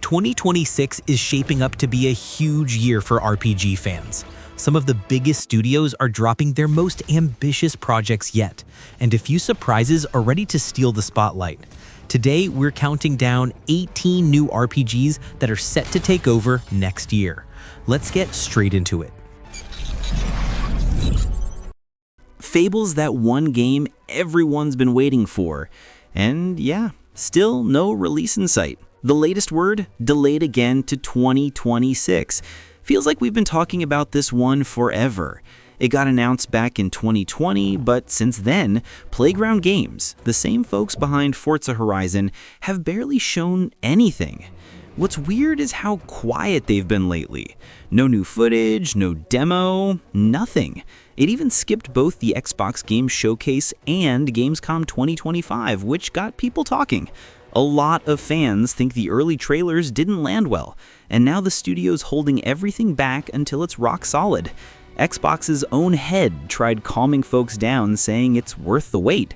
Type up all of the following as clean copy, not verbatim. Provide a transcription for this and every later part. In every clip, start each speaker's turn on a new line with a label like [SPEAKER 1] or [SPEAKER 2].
[SPEAKER 1] 2026 is shaping up to be a huge year for RPG fans. Some of the biggest studios are dropping their most ambitious projects yet, and a few surprises are ready to steal the spotlight. Today, we're counting down 18 new RPGs that are set to take over next year. Let's get straight into it. Fable's that one game everyone's been waiting for. And yeah, still no release in sight. The latest word, delayed again to 2026. Feels like we've been talking about this one forever. It got announced back in 2020, but since then, Playground Games, the same folks behind Forza Horizon, have barely shown anything. What's weird is how quiet they've been lately. No new footage, no demo, nothing. It even skipped both the Xbox Game Showcase and Gamescom 2025, which got people talking. A lot of fans think the early trailers didn't land well, and now the studio's holding everything back until it's rock solid. Xbox's own head tried calming folks down, saying it's worth the wait.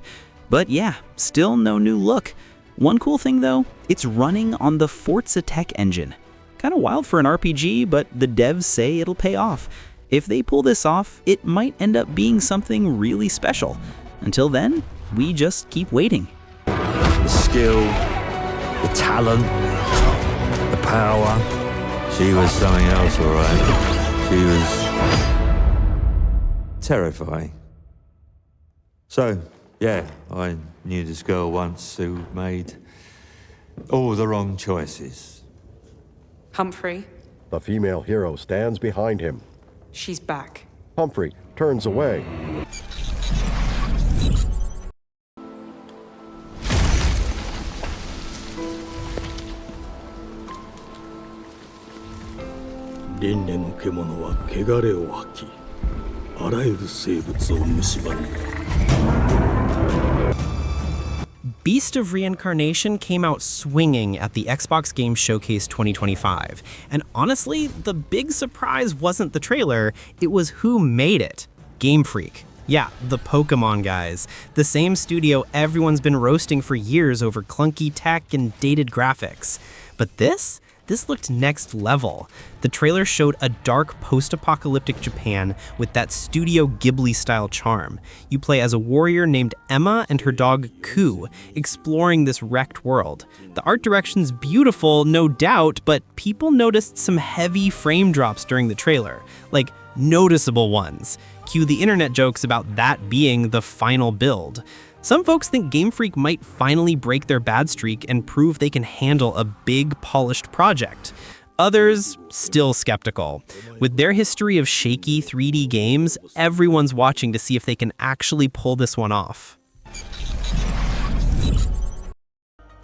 [SPEAKER 1] But yeah, still no new look. One cool thing though, it's running on the Forza tech engine. Kinda wild for an RPG, but the devs say it'll pay off. If they pull this off, it might end up being something really special. Until then, we just keep waiting.
[SPEAKER 2] The skill, the talent, the power. She was something else, all right. She was terrifying. So, yeah, I knew this girl once who made all the wrong choices.
[SPEAKER 3] Humphrey,
[SPEAKER 4] The female hero stands behind him.
[SPEAKER 3] she's back.
[SPEAKER 4] Humphrey turns away.
[SPEAKER 5] Beast of Reincarnation came out swinging at the Xbox Game Showcase 2025. And honestly, the big surprise wasn't the trailer, it was who made it. Game Freak. Yeah, the Pokemon guys. The same studio everyone's been roasting for years over clunky tech and dated graphics. But this looked next level. The trailer showed a dark post-apocalyptic Japan with that Studio Ghibli-style charm. You play as a warrior named Emma and her dog Ku, exploring this wrecked world. The art direction's beautiful, no doubt, but people noticed some heavy frame drops during the trailer, like noticeable ones. Cue the internet jokes about that being the final build. Some folks think Game Freak might finally break their bad streak and prove they can handle a big, polished project. Others, still skeptical. With their history of shaky 3D games, everyone's watching to see if they can actually pull this one off.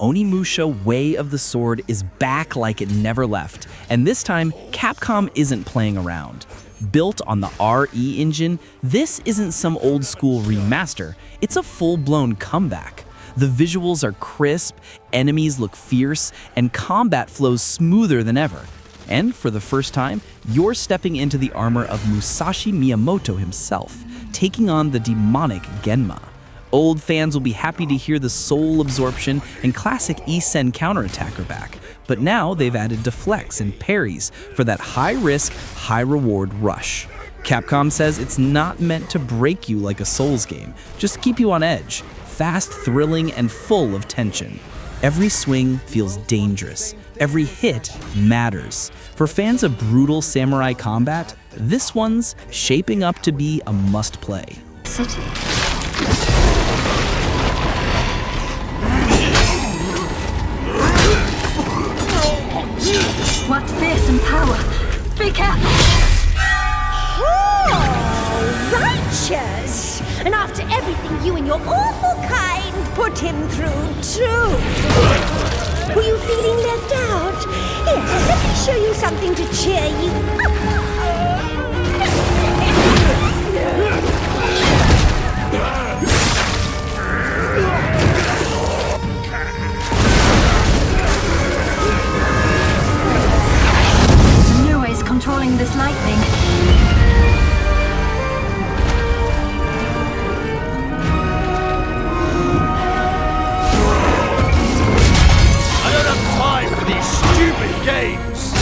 [SPEAKER 1] Onimusha Way of the Sword is back like it never left, and this time, Capcom isn't playing around. Built on the RE engine, this isn't some old-school remaster, it's a full-blown comeback. The visuals are crisp, enemies look fierce, and combat flows smoother than ever. And for the first time, you're stepping into the armor of Musashi Miyamoto himself, taking on the demonic Genma. Old fans will be happy to hear the soul absorption and classic Isen counterattack are back, but now they've added deflects and parries for that high-risk, high-reward rush. Capcom says it's not meant to break you like a Souls game, just keep you on edge, fast, thrilling, and full of tension. Every swing feels dangerous, every hit matters. For fans of brutal samurai combat, this one's shaping up to be a must-play.
[SPEAKER 6] City. What fearsome power! Be careful!
[SPEAKER 7] Oh, righteous! And after everything you and your awful kind put him through, too! Were you feeling left out? Here, let me show you something to cheer you
[SPEAKER 6] Nioh is controlling this lightning.
[SPEAKER 2] I don't have time for these stupid stupid games!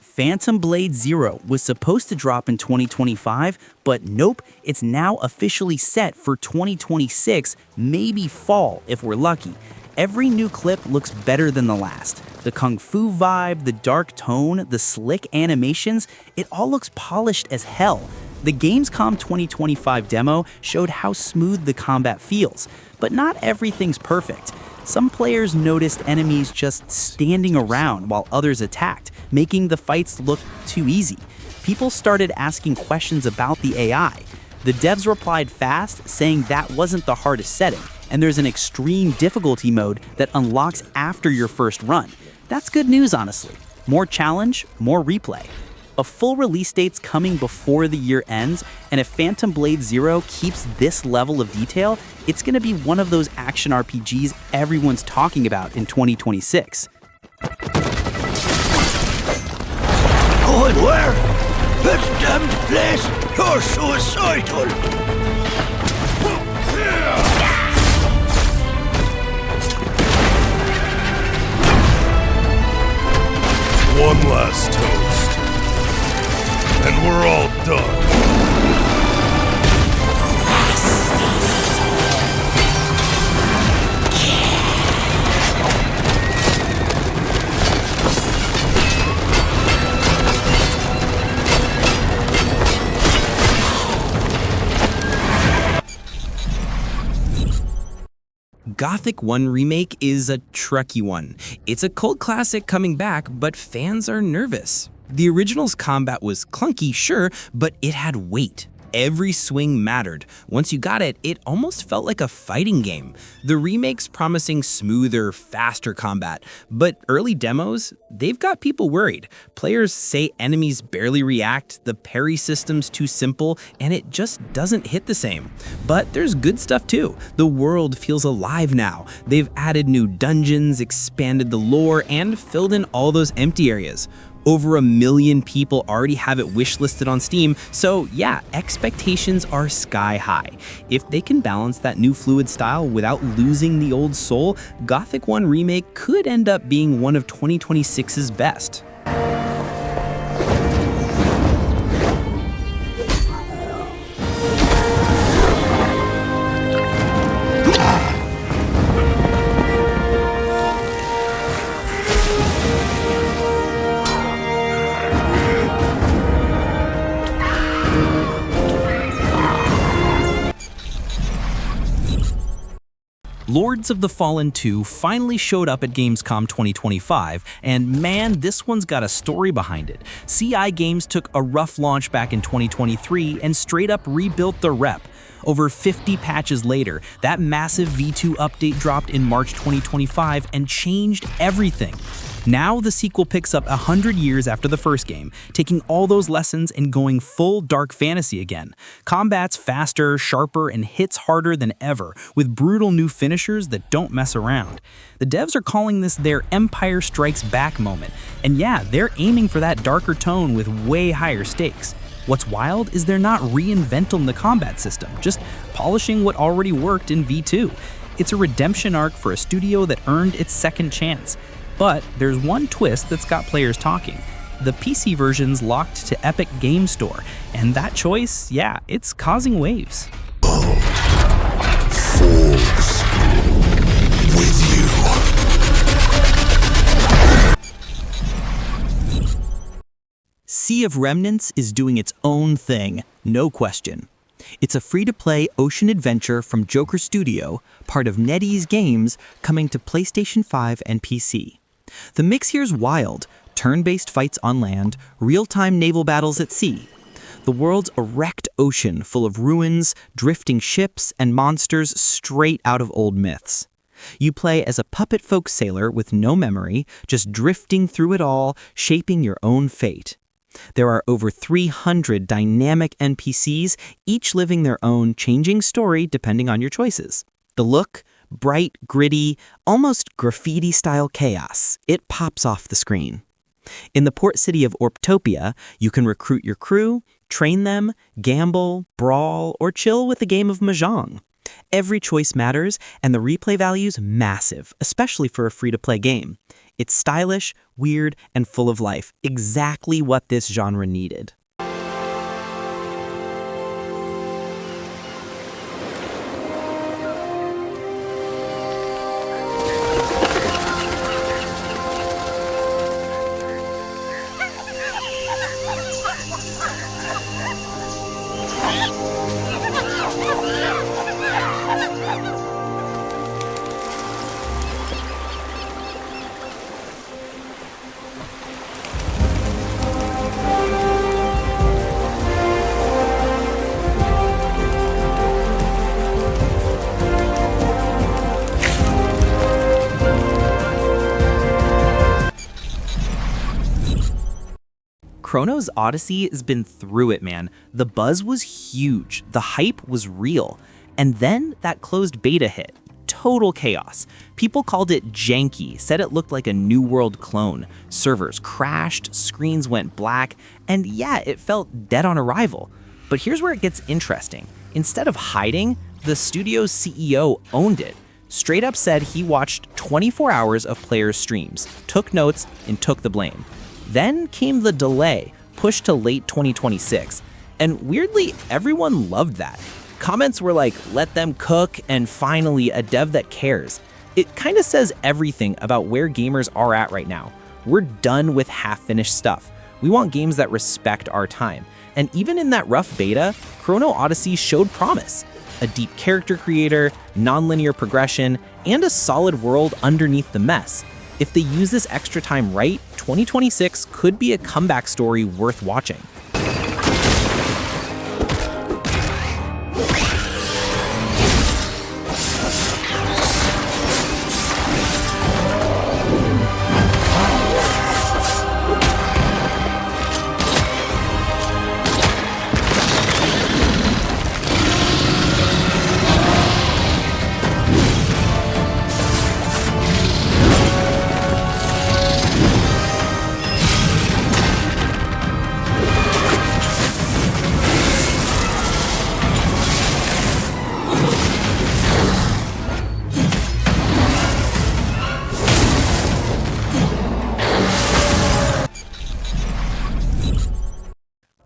[SPEAKER 8] Phantom Blade Zero was supposed to drop in 2025, but nope, it's now officially set for 2026, maybe fall if we're lucky. Every new clip looks better than the last. The kung fu vibe, the dark tone, the slick animations, it all looks polished as hell. The Gamescom 2025 demo showed how smooth the combat feels, but not everything's perfect. Some players noticed enemies just standing around while others attacked, making the fights look too easy. People started asking questions about the AI. The devs replied fast, saying that wasn't the hardest setting, and there's an extreme difficulty mode that unlocks after your first run. That's good news, honestly. More challenge, more replay. A full release date's coming before the year ends, and if Phantom Blade Zero keeps this level of detail, it's gonna be one of those action RPGs everyone's talking about in 2026.
[SPEAKER 2] Going where? This damned place! You're suicidal! One last toast, and we're all done.
[SPEAKER 5] Gothic 1 Remake is a trucky one. It's a cult classic coming back, but fans are nervous. The original's combat was clunky, sure, but it had weight. Every swing mattered. Once you got it, it almost felt like a fighting game. The remake's promising smoother, faster combat, but early demos, they've got people worried. Players say enemies barely react, the parry system's too simple, and it just doesn't hit the same. But there's good stuff too. The world feels alive now. They've added new dungeons, expanded the lore, and filled in all those empty areas. Over 1 million people already have it wishlisted on Steam, so yeah, expectations are sky high. If they can balance that new fluid style without losing the old soul, Gothic 1 Remake could end up being one of 2026's best. Lords of the Fallen 2 finally showed up at Gamescom 2025, and man, this one's got a story behind it. CI Games took a rough launch back in 2023 and straight up rebuilt the rep. Over 50 patches later, that massive V2 update dropped in March 2025 and changed everything. Now the sequel picks up 100 years after the first game, taking all those lessons and going full dark fantasy again. Combat's faster, sharper, and hits harder than ever, with brutal new finishers that don't mess around. The devs are calling this their Empire Strikes Back moment, and yeah, they're aiming for that darker tone with way higher stakes. What's wild is they're not reinventing the combat system, just polishing what already worked in V2. It's a redemption arc for a studio that earned its second chance. But there's one twist that's got players talking. The PC version's locked to Epic Game Store, and that choice, yeah, it's causing waves.
[SPEAKER 8] Sea of Remnants is doing its own thing, no question. It's a free-to-play ocean adventure from Joker Studio, part of NetEase Games, coming to PlayStation 5 and PC. The mix here's wild: turn-based fights on land, real-time naval battles at sea. The world's a wrecked ocean full of ruins, drifting ships, and monsters straight out of old myths. You play as a puppet folk sailor with no memory, just drifting through it all, shaping your own fate. There are over 300 dynamic NPCs, each living their own changing story depending on your choices. The look? Bright, gritty, almost graffiti-style chaos. It pops off the screen. In the port city of Orptopia, you can recruit your crew, train them, gamble, brawl, or chill with a game of mahjong.
[SPEAKER 9] Every choice matters, and the replay value's massive, especially for a free-to-play game. It's stylish, weird, and full of life, exactly what this genre needed. Chrono Odyssey has been through it, man. The buzz was huge, the hype was real, and then that closed beta hit. Total chaos. People called it janky, said it looked like a New World clone. Servers crashed, screens went black, and yeah, it felt dead on arrival. But here's where it gets interesting. Instead of hiding, the studio's CEO owned it. Straight up said he watched 24 hours of players' streams, took notes, and took the blame. Then came the delay, pushed to late 2026. And weirdly, everyone loved that. Comments were like, let them cook, and finally a dev that cares. It kind of says everything about where gamers are at right now. We're done with half-finished stuff. We want games that respect our time. And even in that rough beta, Chrono Odyssey showed promise. A deep character creator, non-linear progression, and a solid world underneath the mess. If they use this extra time right, 2026 could be a comeback story worth watching.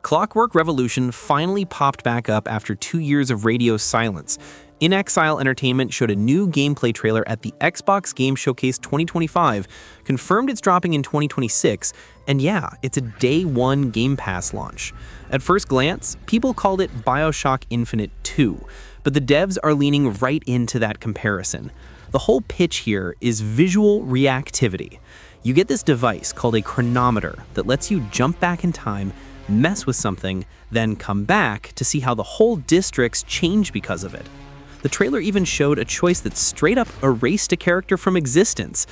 [SPEAKER 5] Clockwork Revolution finally popped back up after 2 years of radio silence. In Exile Entertainment showed a new gameplay trailer at the Xbox Game Showcase 2025, confirmed it's dropping in 2026, and yeah, it's a day one Game Pass launch. At first glance, people called it BioShock Infinite 2, but the devs are leaning right into that comparison. The whole pitch here is visual reactivity. You get this device called a chronometer that lets you jump back in time, mess with something, then come back to see how the whole districts change because of it. The trailer even showed a choice that straight up erased a character from existence.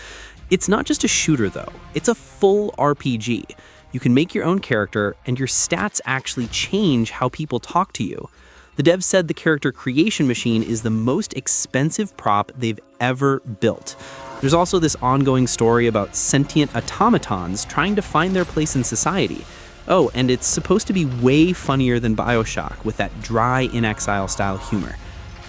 [SPEAKER 5] It's not just a shooter though, it's a full RPG. You can make your own character and your stats actually change how people talk to you. The devs said the character creation machine is the most expensive prop they've ever built. There's also this ongoing story about sentient automatons trying to find their place in society. Oh, and it's supposed to be way funnier than BioShock with that dry In Exile style humor.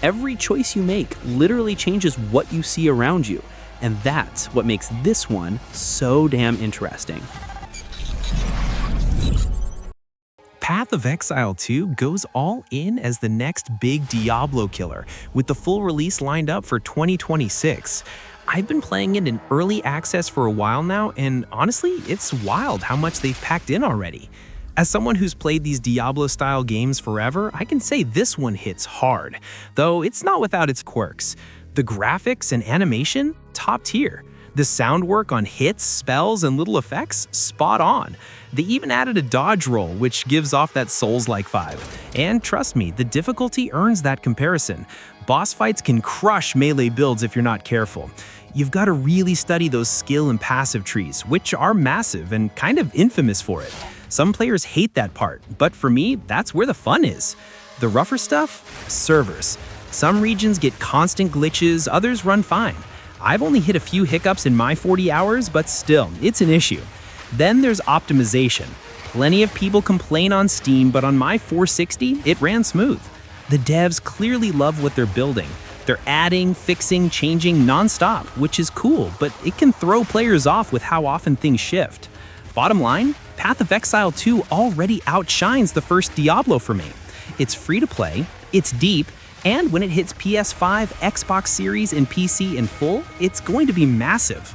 [SPEAKER 5] Every choice you make literally changes what you see around you, and that's what makes this one so damn interesting. Path of Exile 2 goes all in as the next big Diablo killer, with the full release lined up for 2026. I've been playing it in early access for a while now, and honestly, it's wild how much they've packed in already. As someone who's played these Diablo-style games forever, I can say this one hits hard, though it's not without its quirks. The graphics and animation, top tier. The sound work on hits, spells, and little effects, spot on. They even added a dodge roll, which gives off that Souls-like vibe. And trust me, the difficulty earns that comparison. Boss fights can crush melee builds if you're not careful. You've got to really study those skill and passive trees, which are massive and kind of infamous for it. Some players hate that part, but for me, that's where the fun is. The rougher stuff? Servers. Some regions get constant glitches, others run fine. I've only hit a few hiccups in my 40 hours, but still, it's an issue. Then there's optimization. Plenty of people complain on Steam, but on my 460, it ran smooth. The devs clearly love what they're building. They're adding, fixing, changing nonstop, which is cool, but it can throw players off with how often things shift. Bottom line, Path of Exile 2 already outshines the first Diablo for me. It's free to play, it's deep, and when it hits PS5, Xbox Series, and PC in full, it's going to be massive.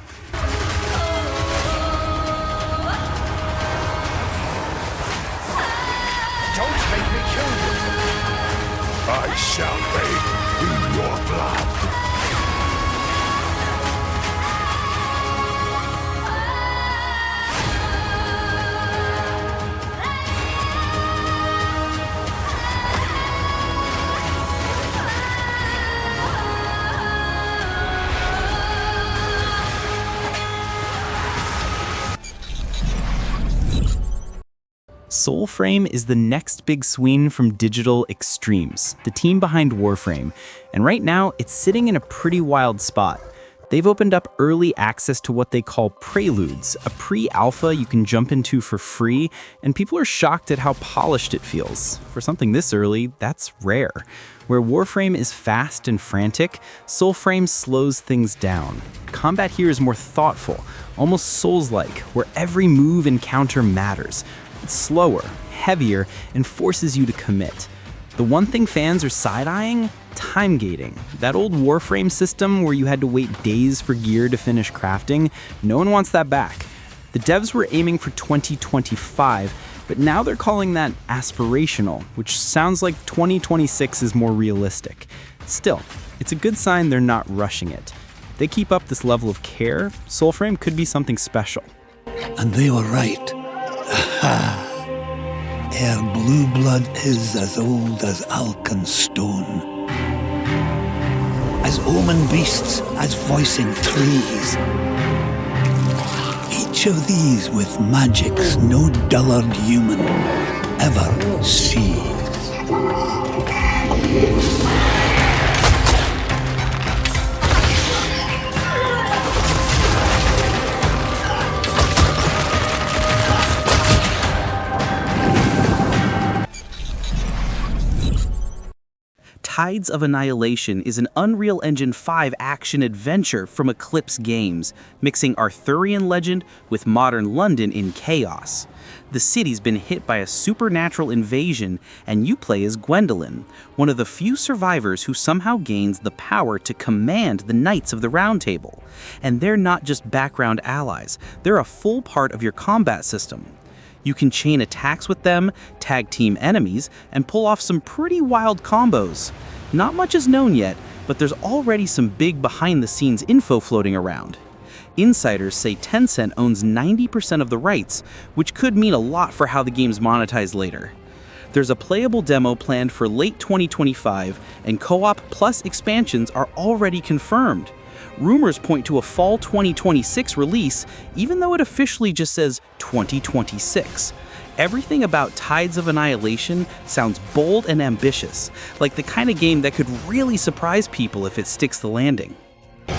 [SPEAKER 10] Don't make me kill you! I shall bathe in your blood.
[SPEAKER 5] Soulframe is the next big swing from Digital Extremes, the team behind Warframe, and right now it's sitting in a pretty wild spot. They've opened up early access to what they call Preludes, a pre-alpha you can jump into for free, and people are shocked at how polished it feels. For something this early, that's rare. Where Warframe is fast and frantic, Soulframe slows things down. Combat here is more thoughtful, almost Souls-like, where every move and counter matters. It's slower, heavier, and forces you to commit. The one thing fans are side-eyeing? Time gating. That old Warframe system where you had to wait days for gear to finish crafting, no one wants that back. The devs were aiming for 2025, but now they're calling that aspirational, which sounds like 2026 is more realistic. Still, it's a good sign they're not rushing it. If they keep up this level of care, Soulframe could be something special.
[SPEAKER 11] And they were right. Her blue blood is as old as Alkenstone, as omen beasts, as voicing trees. Each of these with magics no dullard human ever sees.
[SPEAKER 9] Tides of Annihilation is an Unreal Engine 5 action-adventure from Eclipse Games, mixing Arthurian legend with modern London in chaos. The city's been hit by a supernatural invasion, and you play as Gwendolyn, one of the few survivors who somehow gains the power to command the Knights of the Round Table. And they're not just background allies, they're a full part of your combat system. You can chain attacks with them, tag team enemies, and pull off some pretty wild combos. Not much is known yet, but there's already some big behind-the-scenes info floating around. Insiders say Tencent owns 90% of the rights, which could mean a lot for how the game's monetized later. There's a playable demo planned for late 2025, and co-op plus expansions are already confirmed. Rumors point to a fall 2026 release, even though it officially just says 2026. Everything about Tides of Annihilation sounds bold and ambitious, like the kind of game that could really surprise people if it sticks the landing.
[SPEAKER 10] Blood.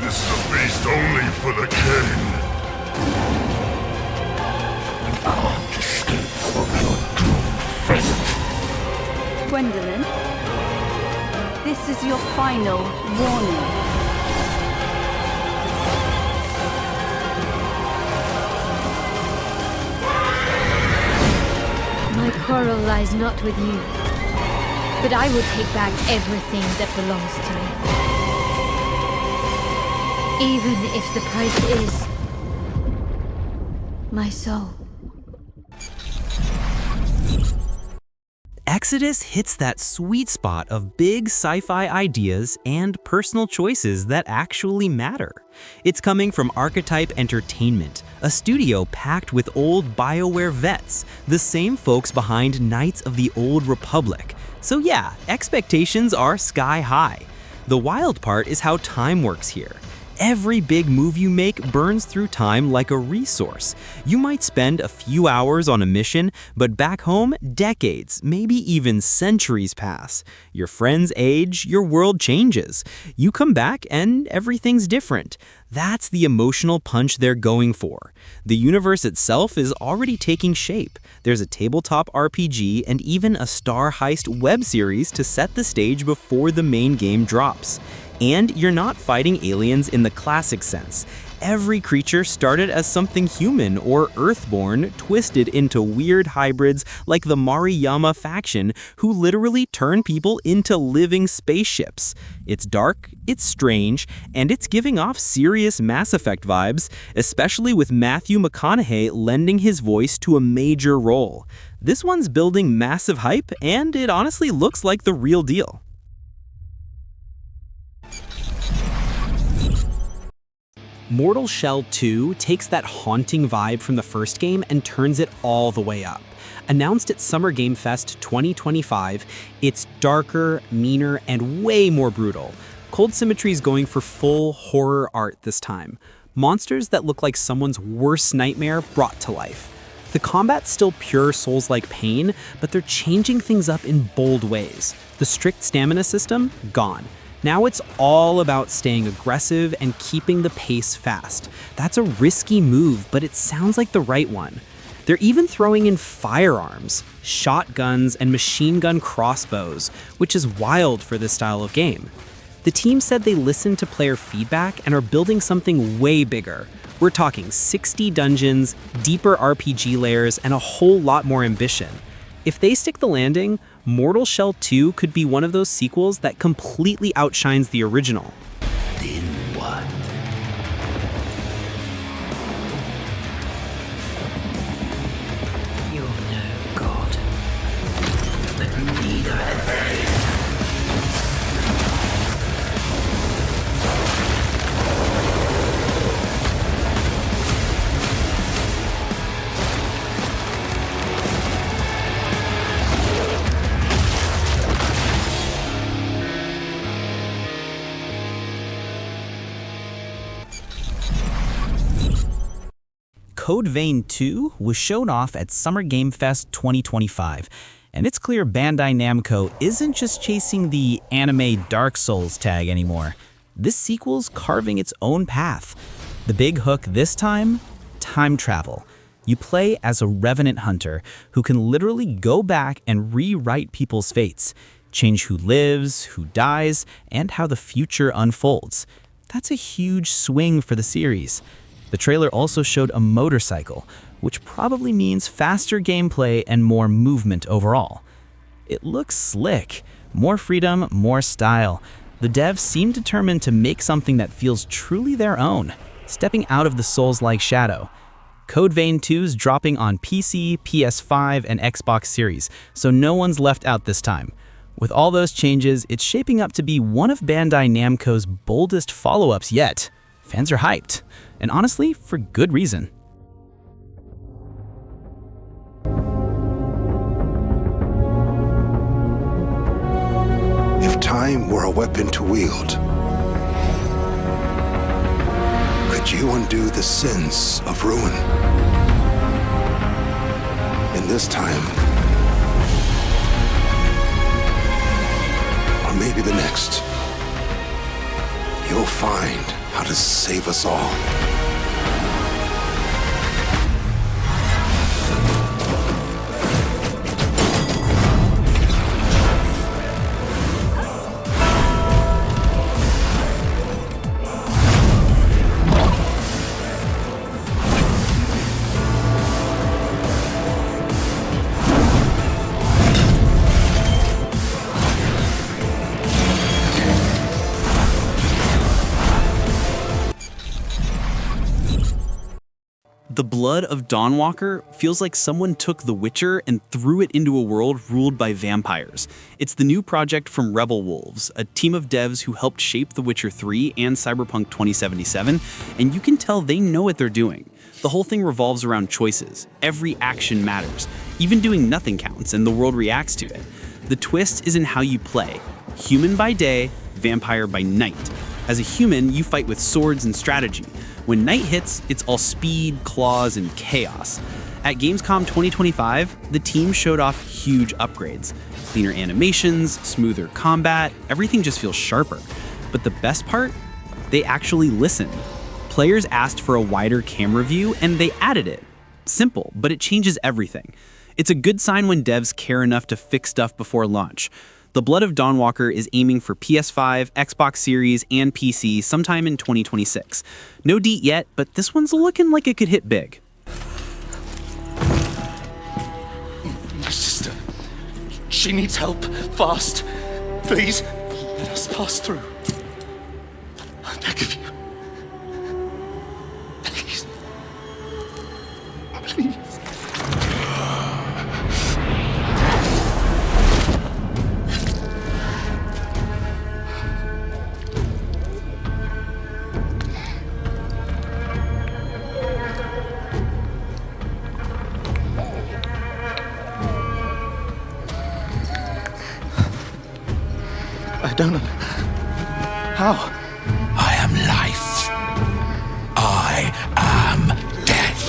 [SPEAKER 10] This is a feast only for the king. I can't escape from your doomed fate.
[SPEAKER 6] Gwendolyn, this is your final warning. My quarrel lies not with you, but I will take back everything that belongs to me. Even if the price is my soul.
[SPEAKER 5] Exodus hits that sweet spot of big sci-fi ideas and personal choices that actually matter. It's coming from Archetype Entertainment, a studio packed with old BioWare vets, the same folks behind Knights of the Old Republic. So yeah, expectations are sky high. The wild part is how time works here.
[SPEAKER 1] Every big move you make burns through time like a resource. You might spend a few hours on a mission, but back home, decades, maybe even centuries pass. Your friends age, your world changes. You come back and everything's different. That's the emotional punch they're going for. The universe itself is already taking shape. There's a tabletop RPG and even a Star Heist web series to set the stage before the main game drops. And you're not fighting aliens in the classic sense. Every creature started as something human or earthborn, twisted into weird hybrids like the Mariyama faction, who literally turn people into living spaceships. It's dark, it's strange, and it's giving off serious Mass Effect vibes, especially with Matthew McConaughey lending his voice to a major role. This one's building massive hype, and it honestly looks like the real deal. Mortal Shell 2 takes that haunting vibe from the first game and turns it all the way up. Announced at Summer Game Fest 2025, it's darker, meaner, and way more brutal. Cold Symmetry's going for full horror art this time. Monsters that look like someone's worst nightmare brought to life. The combat's still pure Souls-like pain, but they're changing things up in bold ways. The strict stamina system, gone. Now it's all about staying aggressive and keeping the pace fast. That's a risky move, but it sounds like the right one. They're even throwing in firearms, shotguns, and machine gun crossbows, which is wild for this style of game. The team said they listened to player feedback and are building something way bigger. We're talking 60 dungeons, deeper RPG layers, and a whole lot more ambition. If they stick the landing, Mortal Shell 2 could be one of those sequels that completely outshines the original.
[SPEAKER 11] Then what?
[SPEAKER 12] You're no god, but neither have they.
[SPEAKER 8] Code Vein 2 was shown off at Summer Game Fest 2025, and it's clear Bandai Namco isn't just chasing the anime Dark Souls tag anymore. This sequel's carving its own path. The big hook this time? Time travel. You play as a revenant hunter who can literally go back and rewrite people's fates, change who lives, who dies, and how the future unfolds. That's a huge swing for the series. The trailer also showed a motorcycle, which probably means faster gameplay and more movement overall. It looks slick, more freedom, more style. The devs seem determined to make something that feels truly their own, stepping out of the Souls-like shadow. Code Vein 2's dropping on PC, PS5, and Xbox Series, so no one's left out this time. With all those changes, it's shaping up to be one of Bandai Namco's boldest follow-ups yet. Fans are hyped, and honestly, for good reason.
[SPEAKER 10] If time were a weapon to wield, could you undo the sins of ruin? In this time, or maybe the next, you'll find how to save us all.
[SPEAKER 9] The blood of Dawnwalker feels like someone took The Witcher and threw it into a world ruled by vampires. It's the new project from Rebel Wolves, a team of devs who helped shape The Witcher 3 and Cyberpunk 2077, and you can tell they know what they're doing. The whole thing revolves around choices. Every action matters. Even doing nothing counts, and the world reacts to it. The twist is in how you play. Human by day, vampire by night.
[SPEAKER 13] As a human, you fight with swords and strategy. When night hits, it's all speed, claws, and chaos. At Gamescom 2025, the team showed off huge upgrades. Cleaner animations, smoother combat, everything just feels sharper. But the best part? They actually listened. Players asked for a wider camera view, and they added it. Simple, but it changes everything. It's a good sign when devs care enough to fix stuff before launch. The Blood of Dawnwalker is aiming for PS5, Xbox Series, and PC sometime in 2026. No date yet, but this one's looking like it could hit big.
[SPEAKER 14] My sister. She needs help. Fast. Please, let us pass through. I beg of you. Please. Please. I don't know. How?
[SPEAKER 12] I am life. I am death.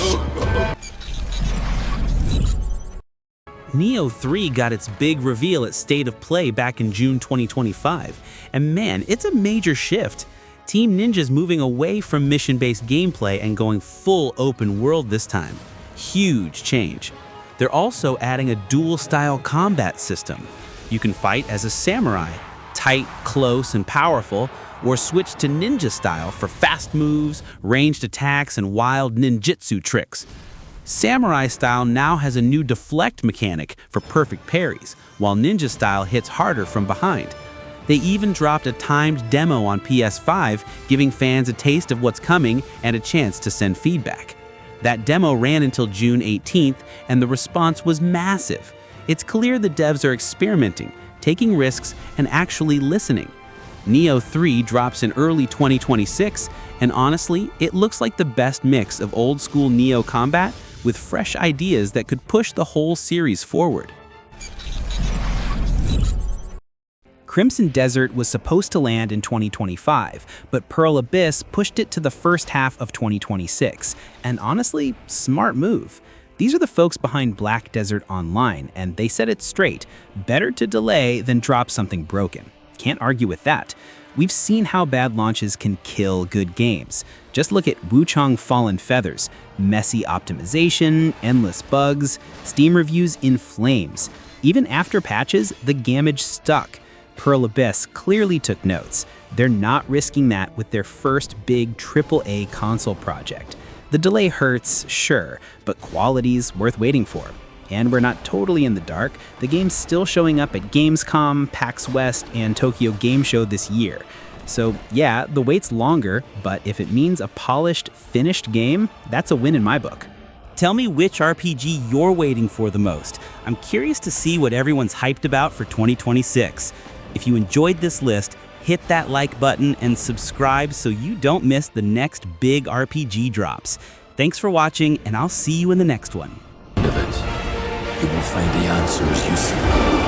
[SPEAKER 13] Nioh 3 got its big reveal at State of Play back in June 2025, and man, it's a major shift. Team Ninja's moving away from mission-based gameplay and going full open world this time. Huge change. They're also adding a dual-style combat system. You can fight as a samurai, tight, close, and powerful, or switch to ninja style for fast moves, ranged attacks, and wild ninjutsu tricks. Samurai style now has a new deflect mechanic for perfect parries, while ninja style hits harder from behind. They even dropped a timed demo on PS5, giving fans a taste of what's coming and a chance to send feedback. That demo ran until June 18th, and the response was massive. It's clear the devs are experimenting, taking risks, and actually listening. Nioh 3 drops in early 2026, and honestly, it looks like the best mix of old-school Nioh combat with fresh ideas that could push the whole series forward. Crimson Desert was supposed to land in 2025, but Pearl Abyss pushed it to the first half of 2026, and honestly, smart move. These are the folks behind Black Desert Online, and they said it straight. Better to delay than drop something broken. Can't argue with that. We've seen how bad launches can kill good games. Just look at Wuchang Fallen Feathers. Messy optimization, endless bugs, Steam reviews in flames. Even after patches, the gamage stuck. Pearl Abyss clearly took notes. They're not risking that with their first big AAA console project. The delay hurts, sure, but quality's worth waiting for. And we're not totally in the dark. The game's still showing up at Gamescom, PAX West, and Tokyo Game Show this year. So yeah, the wait's longer, but if it means a polished, finished game, that's a win in my book. Tell me which RPG you're waiting for the most. I'm curious to see what everyone's hyped about for 2026. If you enjoyed this list, hit that like button and subscribe so you don't miss the next big RPG drops. Thanks for watching, and I'll see you in the next one.
[SPEAKER 12] You will find the answers you seek.